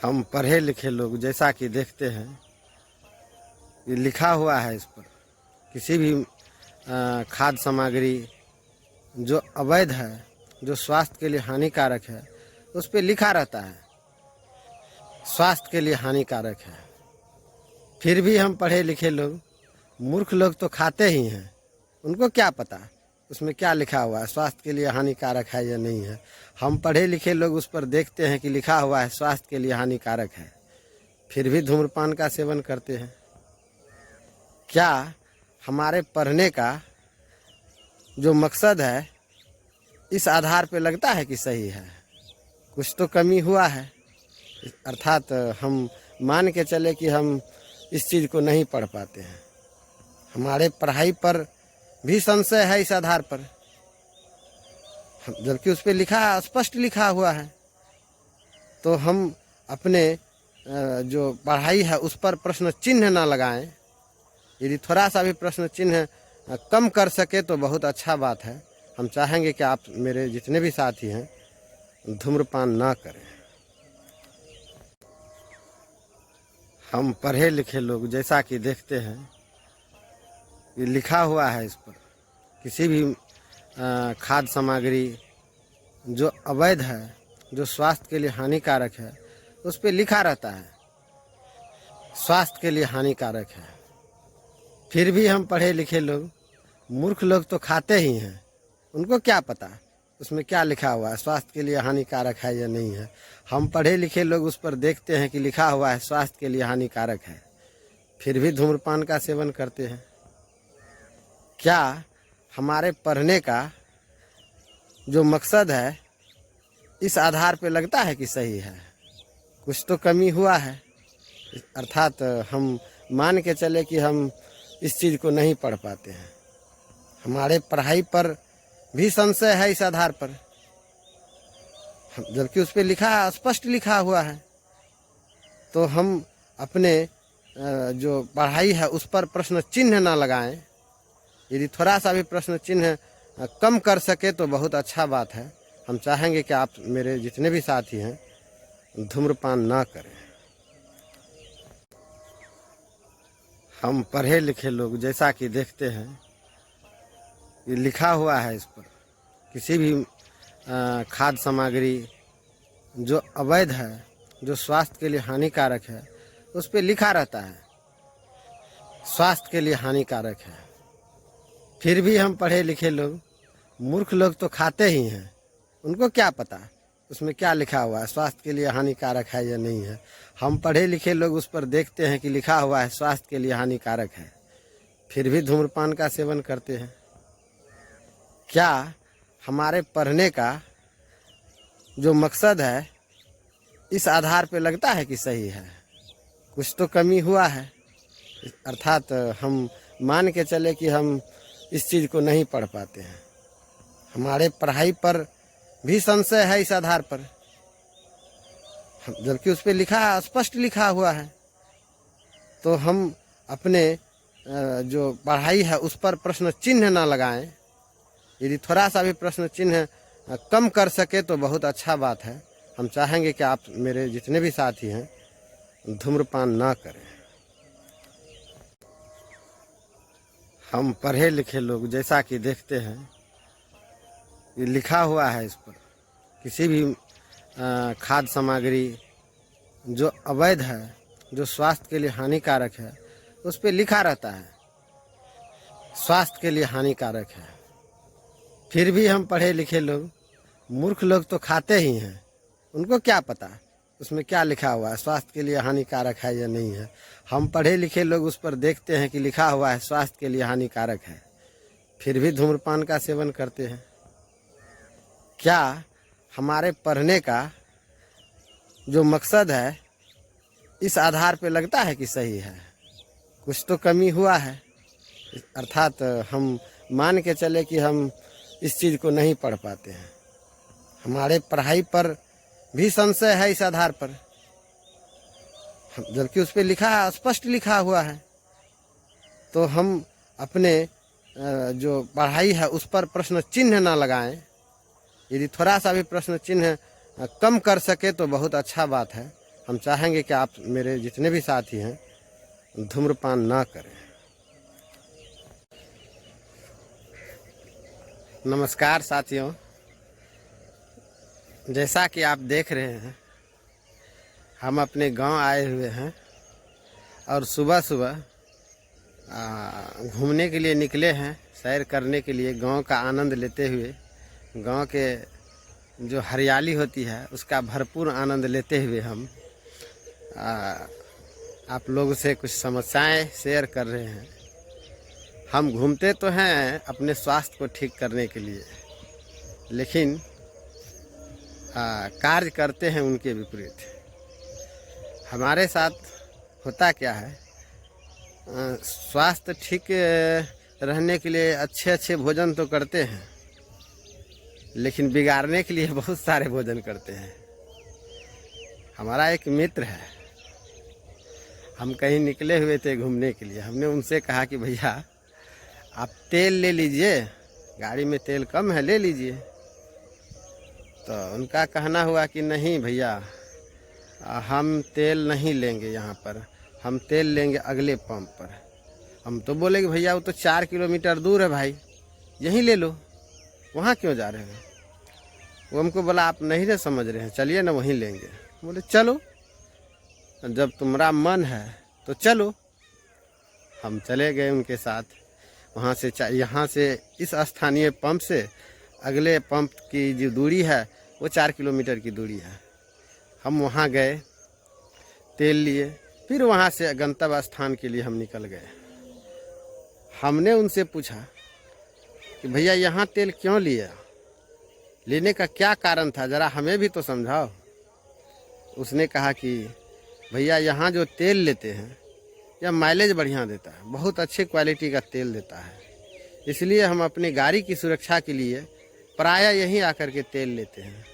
हम पढ़े लिखे लोग जैसा कि देखते हैं, ये लिखा हुआ है इस पर किसी भी खाद्य सामग्री जो अवैध है, जो स्वास्थ्य के लिए हानिकारक है, उस पर लिखा रहता है स्वास्थ्य के लिए हानिकारक है। फिर भी हम पढ़े लिखे लोग, मूर्ख लोग तो खाते ही हैं। उनको क्या पता उसमें क्या लिखा हुआ है, स्वास्थ्य के लिए हानिकारक है या नहीं है। हम पढ़े लिखे लोग उस पर देखते हैं कि लिखा हुआ है स्वास्थ्य के लिए हानिकारक है, फिर भी धूम्रपान का सेवन करते हैं। क्या हमारे पढ़ने का जो मकसद है इस आधार पे लगता है कि सही है? कुछ तो कमी हुआ है। अर्थात हम मान के चले कि हम इस चीज़ को नहीं पढ़ पाते हैं। हमारे पढ़ाई पर भी संशय है इस आधार पर, जबकि उस पर लिखा स्पष्ट लिखा हुआ है। तो हम अपने जो पढ़ाई है उस पर प्रश्न चिन्ह ना लगाएं। यदि थोड़ा सा भी प्रश्न चिन्ह कम कर सके तो बहुत अच्छा बात है। हम चाहेंगे कि आप मेरे जितने भी साथी हैं धूम्रपान ना करें। हम पढ़े लिखे लोग जैसा कि देखते हैं, ये लिखा हुआ है इस पर किसी भी खाद्य सामग्री जो अवैध है, जो स्वास्थ्य के लिए हानिकारक है, उस पर लिखा रहता है स्वास्थ्य के लिए हानिकारक है। फिर भी हम पढ़े लिखे लोग, मूर्ख लोग तो खाते ही हैं। उनको क्या पता उसमें क्या लिखा हुआ है, स्वास्थ्य के लिए हानिकारक है या नहीं है। हम पढ़े लिखे लोग उस पर देखते हैं कि लिखा हुआ है स्वास्थ्य के लिए हानिकारक है, फिर भी धूम्रपान का सेवन करते हैं। क्या हमारे पढ़ने का जो मकसद है इस आधार पे लगता है कि सही है? कुछ तो कमी हुआ है। अर्थात हम मान के चले कि हम इस चीज़ को नहीं पढ़ पाते हैं। हमारे पढ़ाई पर भी संशय है इस आधार पर, जबकि उस पर लिखा स्पष्ट लिखा हुआ है। तो हम अपने जो पढ़ाई है उस पर प्रश्न चिन्ह ना लगाएं। यदि थोड़ा सा भी प्रश्न चिन्ह कम कर सके तो बहुत अच्छा बात है। हम चाहेंगे कि आप मेरे जितने भी साथी हैं धूम्रपान ना करें। हम पढ़े लिखे लोग जैसा कि देखते हैं, ये लिखा हुआ है इस पर किसी भी खाद्य सामग्री जो अवैध है, जो स्वास्थ्य के लिए हानिकारक है, उस पर लिखा रहता है स्वास्थ्य के लिए हानिकारक है। फिर भी हम पढ़े लिखे लोग, मूर्ख लोग तो खाते ही हैं। उनको क्या पता उसमें क्या लिखा हुआ है, स्वास्थ्य के लिए हानिकारक है या नहीं है। हम पढ़े लिखे लोग उस पर देखते हैं कि लिखा हुआ है स्वास्थ्य के लिए हानिकारक है, फिर भी धूम्रपान का सेवन करते हैं। क्या हमारे पढ़ने का जो मकसद है इस आधार पे लगता है कि सही है? कुछ तो कमी हुआ है। अर्थात हम मान के चले कि हम इस चीज़ को नहीं पढ़ पाते हैं। हमारे पढ़ाई पर भी संशय है इस आधार पर, जबकि उस पर लिखा स्पष्ट लिखा हुआ है। तो हम अपने जो पढ़ाई है उस पर प्रश्न चिन्ह ना लगाएं। यदि थोड़ा सा भी प्रश्न चिन्ह कम कर सके तो बहुत अच्छा बात है। हम चाहेंगे कि आप मेरे जितने भी साथी हैं धूम्रपान ना करें। हम पढ़े लिखे लोग जैसा कि देखते हैं, ये लिखा हुआ है इस पर किसी भी खाद्य सामग्री जो अवैध है, जो स्वास्थ्य के लिए हानिकारक है, उस पर लिखा रहता है स्वास्थ्य के लिए हानिकारक है। फिर भी हम पढ़े लिखे लोग, मूर्ख लोग तो खाते ही हैं। उनको क्या पता उसमें क्या लिखा हुआ है, स्वास्थ्य के लिए हानिकारक है या नहीं है। हम पढ़े लिखे लोग उस पर देखते हैं कि लिखा हुआ है स्वास्थ्य के लिए हानिकारक है, फिर भी धूम्रपान का सेवन करते हैं। क्या हमारे पढ़ने का जो मकसद है इस आधार पे लगता है कि सही है? कुछ तो कमी हुआ है। अर्थात हम मान के चले कि हम इस चीज़ को नहीं पढ़ पाते हैं। हमारे पढ़ाई पर भी संशय है इस आधार पर, जबकि उस पर लिखा स्पष्ट लिखा हुआ है। तो हम अपने जो पढ़ाई है उस पर प्रश्न चिन्ह ना लगाएं। यदि थोड़ा सा भी प्रश्न चिन्ह कम कर सके तो बहुत अच्छा बात है। हम चाहेंगे कि आप मेरे जितने भी साथी हैं धूम्रपान ना करें। नमस्कार साथियों, जैसा कि आप देख रहे हैं हम अपने गांव आए हुए हैं और सुबह सुबह घूमने के लिए निकले हैं, सैर करने के लिए, गांव का आनंद लेते हुए, गांव के जो हरियाली होती है उसका भरपूर आनंद लेते हुए हम आप लोगों से कुछ समस्याएं शेयर कर रहे हैं। हम घूमते तो हैं अपने स्वास्थ्य को ठीक करने के लिए, लेकिन कार्य करते हैं उनके विपरीत। हमारे साथ होता क्या है, स्वास्थ्य ठीक रहने के लिए अच्छे अच्छे भोजन तो करते हैं, लेकिन बिगाड़ने के लिए बहुत सारे भोजन करते हैं। हमारा एक मित्र है, हम कहीं निकले हुए थे घूमने के लिए। हमने उनसे कहा कि भैया आप तेल ले लीजिए, गाड़ी में तेल कम है, ले लीजिए। तो उनका कहना हुआ कि नहीं भैया, हम तेल नहीं लेंगे यहाँ पर, हम तेल लेंगे अगले पंप पर। हम तो बोले कि भैया वो तो 4 किलोमीटर दूर है भाई, यहीं ले लो, वहाँ क्यों जा रहे हैं। वो हमको बोला आप नहीं ना समझ रहे हैं, चलिए ना वहीं लेंगे। बोले चलो, जब तुम्हारा मन है तो चलो। हम चले गए उनके साथ। वहाँ से यहाँ से इस स्थानीय पंप से अगले पंप की जो दूरी है वो 4 किलोमीटर की दूरी है। हम वहाँ गए, तेल लिए, फिर वहाँ से गंतव्य स्थान के लिए हम निकल गए। हमने उनसे पूछा कि भैया यहाँ तेल क्यों लिया, लेने का क्या कारण था, ज़रा हमें भी तो समझाओ। उसने कहा कि भैया यहाँ जो तेल लेते हैं यह माइलेज बढ़िया देता है, बहुत अच्छे क्वालिटी का तेल देता है, इसलिए हम अपनी गाड़ी की सुरक्षा के लिए प्रायः यहीं आकर के तेल लेते हैं।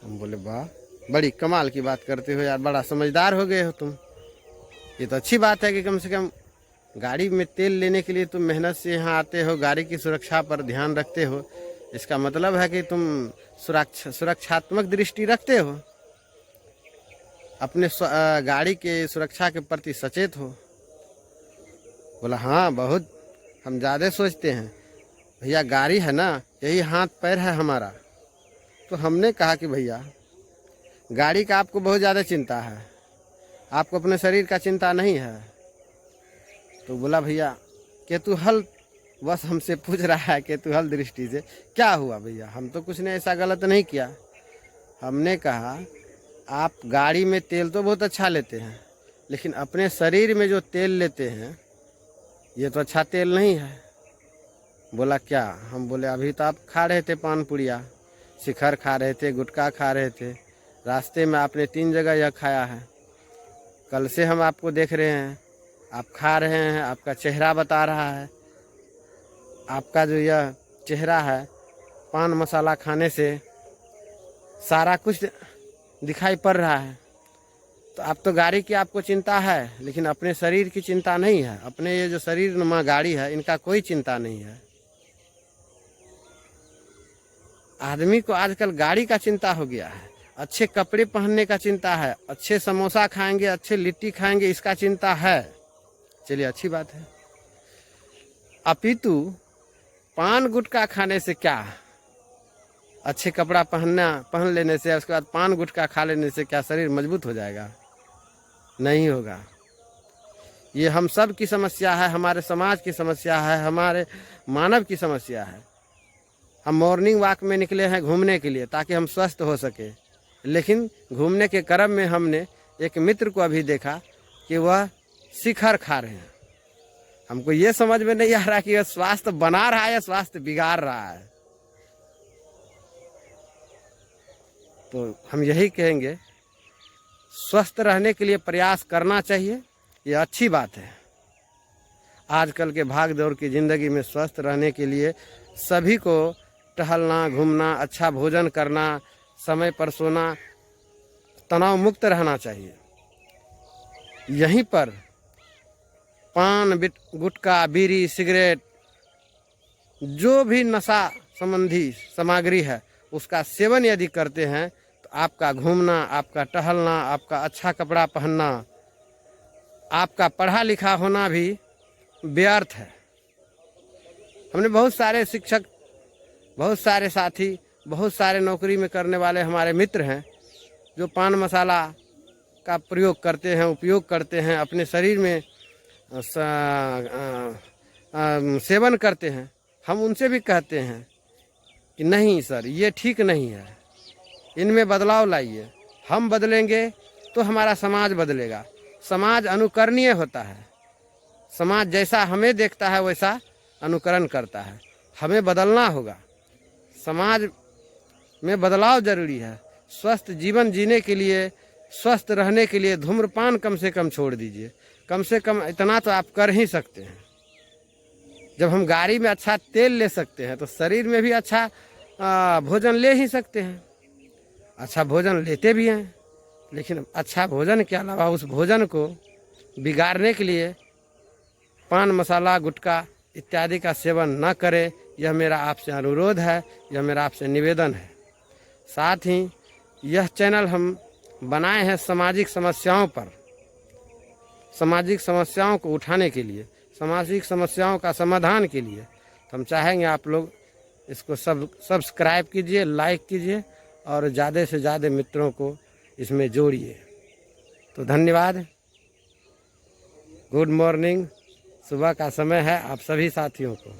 हम बोले वाह, बड़ी कमाल की बात करते हो यार, बड़ा समझदार हो गए हो तुम। ये तो अच्छी बात है कि कम से कम गाड़ी में तेल लेने के लिए तुम मेहनत से यहाँ आते हो, गाड़ी की सुरक्षा पर ध्यान रखते हो। इसका मतलब है कि तुम सुरक्षात्मक दृष्टि रखते हो, अपने गाड़ी के सुरक्षा के प्रति सचेत हो। बोला हाँ, बहुत हम ज़्यादा सोचते हैं भैया, गाड़ी है ना, यही हाथ पैर है हमारा। तो हमने कहा कि भैया गाड़ी का आपको बहुत ज़्यादा चिंता है, आपको अपने शरीर का चिंता नहीं है। तो बोला भैया केतुहल बस हमसे पूछ रहा है, केतुहल दृष्टि से क्या हुआ भैया, हम तो कुछ ने ऐसा गलत नहीं किया। हमने कहा आप गाड़ी में तेल तो बहुत अच्छा लेते हैं, लेकिन अपने शरीर में जो तेल लेते हैं ये तो अच्छा तेल नहीं है। बोला क्या। हम बोले अभी तो आप खा रहे थे पान पुड़िया, शिखर खा रहे थे, गुटखा खा रहे थे, रास्ते में आपने 3 जगह यह खाया है। कल से हम आपको देख रहे हैं, आप खा रहे हैं, आपका चेहरा बता रहा है, आपका जो यह चेहरा है पान मसाला खाने से सारा कुछ दिखाई पड़ रहा है। तो आप तो गाड़ी की आपको चिंता है, लेकिन अपने शरीर की चिंता नहीं है, अपने ये जो शरीर नुमा गाड़ी है इनका कोई चिंता नहीं है। आदमी को आजकल गाड़ी का चिंता हो गया है, अच्छे कपड़े पहनने का चिंता है, अच्छे समोसा खाएंगे, अच्छे लिट्टी खाएंगे, इसका चिंता है। चलिए अच्छी बात है। अपितु पान गुटखा खाने से क्या, अच्छे कपड़ा पहन लेने से, उसके बाद पान गुटखा खा लेने से क्या शरीर मजबूत हो जाएगा? नहीं होगा। ये हम सब की समस्या है, हमारे समाज की समस्या है, हमारे मानव की समस्या है। हम मॉर्निंग वॉक में निकले हैं घूमने के लिए ताकि हम स्वस्थ हो सके, लेकिन घूमने के क्रम में हमने एक मित्र को अभी देखा कि वह शिखर खा रहे हैं। हमको ये समझ में नहीं आ रहा कि यह स्वास्थ्य बना रहा है या स्वास्थ्य बिगाड़ रहा है। तो हम यही कहेंगे, स्वस्थ रहने के लिए प्रयास करना चाहिए, ये अच्छी बात है। आजकल के भाग दौड़ की ज़िंदगी में स्वस्थ रहने के लिए सभी को टहलना, घूमना, अच्छा भोजन करना, समय पर सोना, तनाव मुक्त रहना चाहिए। यहीं पर पान, गुटखा, बीड़ी, सिगरेट, जो भी नशा संबंधी सामग्री है उसका सेवन यदि करते हैं तो आपका घूमना, आपका टहलना, आपका अच्छा कपड़ा पहनना, आपका पढ़ा लिखा होना भी व्यर्थ है। हमने बहुत सारे शिक्षक, बहुत सारे साथी, बहुत सारे नौकरी में करने वाले हमारे मित्र हैं जो पान मसाला का प्रयोग करते हैं, उपयोग करते हैं, अपने शरीर में सेवन करते हैं। हम उनसे भी कहते हैं कि नहीं सर, ये ठीक नहीं है, इनमें बदलाव लाइए। हम बदलेंगे तो हमारा समाज बदलेगा। समाज अनुकरणीय होता है। समाज जैसा हमें देखता है वैसा अनुकरण करता है। हमें बदलना होगा। समाज में बदलाव जरूरी है। स्वस्थ जीवन जीने के लिए, स्वस्थ रहने के लिए धूम्रपान कम से कम छोड़ दीजिए। कम से कम इतना तो आप कर ही सकते हैं। जब हम गाड़ी में अच्छा तेल ले सकते हैं तो शरीर में भी अच्छा भोजन ले ही सकते हैं। अच्छा भोजन लेते भी हैं, लेकिन अच्छा भोजन के अलावा उस भोजन को बिगाड़ने के लिए पान मसाला, गुटखा इत्यादि का सेवन न करें। यह मेरा आपसे अनुरोध है, यह मेरा आपसे निवेदन है। साथ ही यह चैनल हम बनाए हैं सामाजिक समस्याओं पर, सामाजिक समस्याओं को उठाने के लिए, सामाजिक समस्याओं का समाधान के लिए। तो हम चाहेंगे आप लोग इसको सब्सक्राइब कीजिए, लाइक कीजिए और ज़्यादा से ज़्यादा मित्रों को इसमें जोड़िए। तो धन्यवाद। गुड मॉर्निंग, सुबह का समय है आप सभी साथियों को।